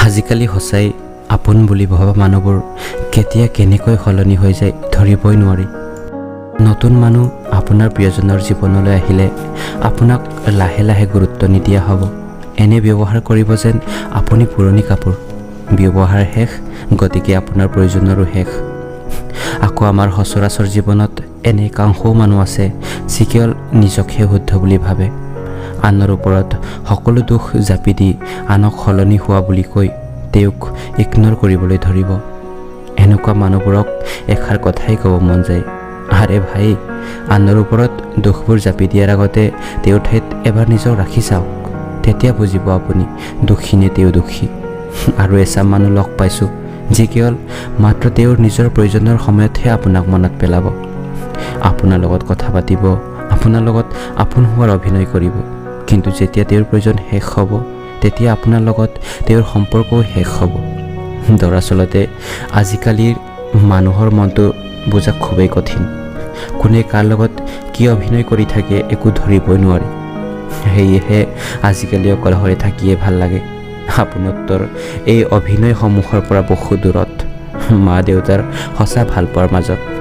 আজিকালি সঁচাই আপোন বুলি ভবা মানুহবোৰ কেতিয়া কেনেকৈ সলনি হৈ যায় ধৰিবই নোৱাৰি। নতুন মানুহ আপোনাৰ প্ৰিয়জনৰ জীৱনলৈ আহিলে আপোনাক লাহে লাহে গুৰুত্ব নিদিয়া হ'ব। এনে ব্যৱহাৰ কৰিব যেন আপুনি পুৰণি কাপোৰ, ব্যৱহাৰ শেষ, গতিকে আপোনাৰ প্ৰয়োজনৰো শেষ। আকৌ আমাৰ সচৰাচৰ জীৱনত এনে একাংশও মানুহ আছে যি কেৱল নিজকহে শুদ্ধ বুলি ভাবে। আনৰ ওপৰত সকলো দুখ জাপি দি আনক সলনি হোৱা বুলি কৈ তেওঁক ইগনৰ কৰিবলৈ ধৰিব। এনেকুৱা মানুহবোৰক এষাৰ কথাই ক'ব মন যায়, আৰে ভাই, আনৰ ওপৰত দুখবোৰ জাপি দিয়াৰ আগতে তেওঁৰ ঠাইত এবাৰ নিজক ৰাখি চাওক, তেতিয়া বুজিব আপুনি দুখী নে তেওঁ দুখী। আৰু এচাম মানুহ লগ পাইছোঁ যি কেৱল মাত্ৰ তেওঁৰ নিজৰ প্ৰয়োজনৰ সময়তহে আপোনাক মনত পেলাব। আপোনাৰ লগত কথা পাতিব, আপোনাৰ লগত আপোন হোৱাৰ অভিনয় কৰিব, কিন্তু যেতিয়া তেওঁৰ প্ৰয়োজন শেষ হ'ব তেতিয়া আপোনাৰ লগত তেওঁৰ সম্পৰ্কও শেষ হ'ব। দৰাচলতে আজিকালিৰ মানুহৰ মনটো বুজা খুবেই কঠিন। কোনে কাৰ লগত কি অভিনয় কৰি থাকে একো ধৰিবই নোৱাৰি। সেয়েহে আজিকালি অকলশৰে থাকিয়ে ভাল লাগে। আপোনত্বৰ এই অভিনয়সমূহৰ পৰা বহু দূৰত, মা দেউতাৰ সঁচা ভালপোৱাৰ মাজত।